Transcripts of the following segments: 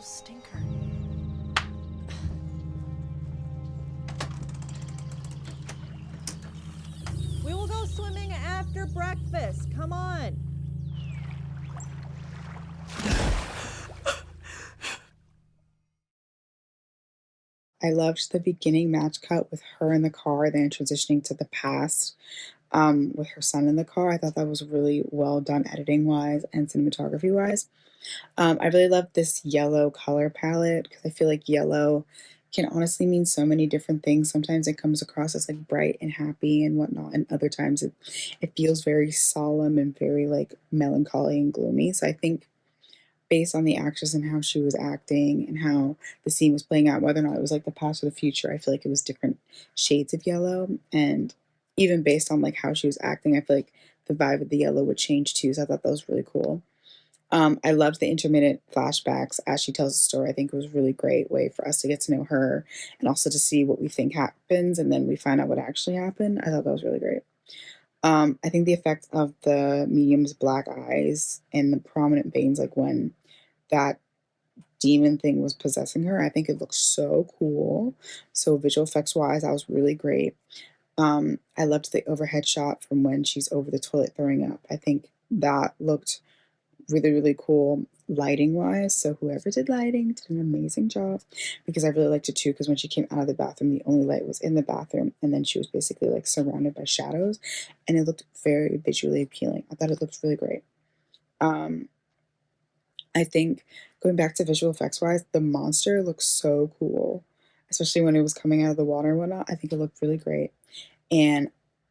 stinker. We will go swimming after breakfast. Come on. I loved the beginning match cut with her in the car, then transitioning to the past with her son in the car. I thought that was really well done editing wise and cinematography wise. I really love this yellow color palette because I feel like yellow can honestly mean so many different things. Sometimes it comes across as like bright and happy and whatnot, and other times it feels very solemn and very like melancholy and gloomy. So I think based on the actress and how she was acting and how the scene was playing out, whether or not it was like the past or the future, I feel like it was different shades of yellow. And even based on like how she was acting, I feel like the vibe of the yellow would change too. So I thought that was really cool. I loved the intermittent flashbacks as she tells the story. I think it was a really great way for us to get to know her and also to see what we think happens and then we find out what actually happened. I thought that was really great. I think the effect of the medium's black eyes and the prominent veins, like when that demon thing was possessing her, I think it looks so cool. So visual effects wise, that was really great. I loved the overhead shot from when she's over the toilet throwing up. I think that looked really, really cool lighting wise. So whoever did lighting did an amazing job because I really liked it too. Because when she came out of the bathroom, the only light was in the bathroom, and then she was basically like surrounded by shadows, and it looked very visually appealing. I thought it looked really great. Um, I think going back to visual effects wise, the monster looks so cool, especially when it was coming out of the water and whatnot. I think it looked really great. And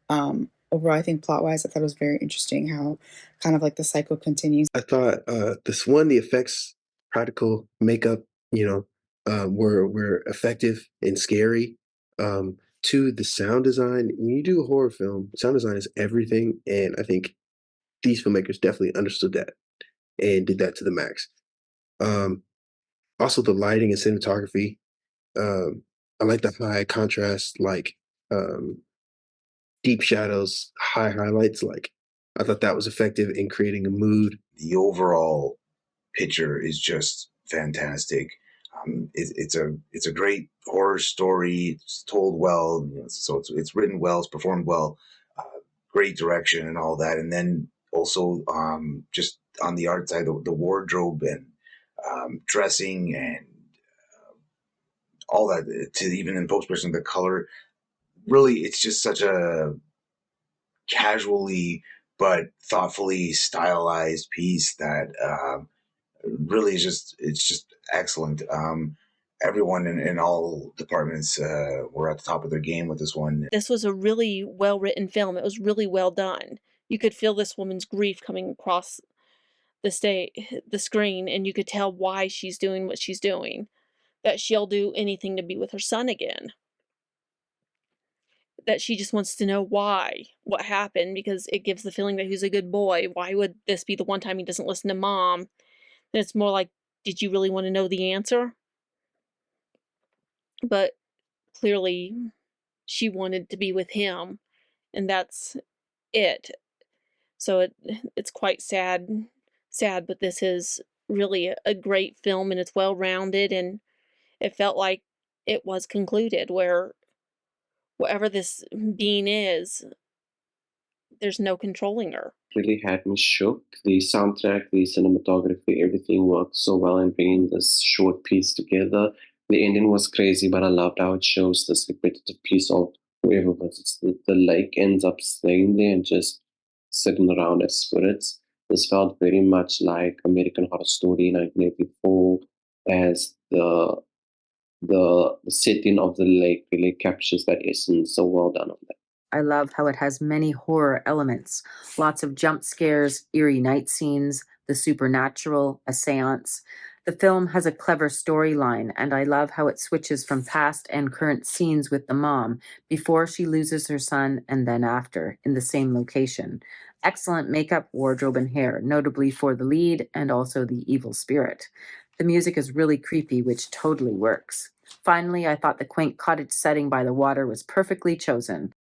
overall, I think plot wise, I thought it was very interesting how kind of like the cycle continues. I thought the effects, practical makeup, were effective and scary. Two, the sound design. When you do a horror film, sound design is everything, and I think these filmmakers definitely understood that and did that to the max. Um, Also, the lighting and cinematography. I like the high contrast, like um, deep shadows, high highlights. Like I thought that was effective in creating a mood. The overall picture is just fantastic. It's a great horror story. It's told well, so it's written well. It's performed well. Great direction and all that. And then also just on the art side, the wardrobe and dressing and all that. To even in post production, the color. Really, it's just such a casually but thoughtfully stylized piece that really is it's just excellent. Everyone in all departments were at the top of their game with this one. This was a really well written film. It was really well done. You could feel this woman's grief coming across the screen, and you could tell why she's doing what she's doing. That she'll do anything to be with her son again. That she just wants to know why, what happened, because it gives the feeling that he's a good boy. Why would this be the one time he doesn't listen to mom? And it's more like, did you really want to know the answer? But clearly, she wanted to be with him, and that's it. So it's quite sad, but this is really a great film, and it's well rounded, and it felt like it was concluded where whatever this being is, there's no controlling her. Really had me shook. The soundtrack, the cinematography, everything worked so well in bringing this short piece together. The ending was crazy, but I loved how it shows this repetitive piece of whoever visits the lake ends up staying there and just sitting around as spirits. This felt very much like American Horror Story 1984, as the setting of the lake really captures that essence. So well done on that. I love how it has many horror elements, lots of jump scares, eerie night scenes, the supernatural, a seance. The film has a clever storyline, and I love how it switches from past and current scenes with the mom, before she loses her son and then after, in the same location. Excellent makeup, wardrobe, and hair, notably for the lead and also the evil spirit. The music is really creepy, which totally works. Finally, I thought the quaint cottage setting by the water was perfectly chosen.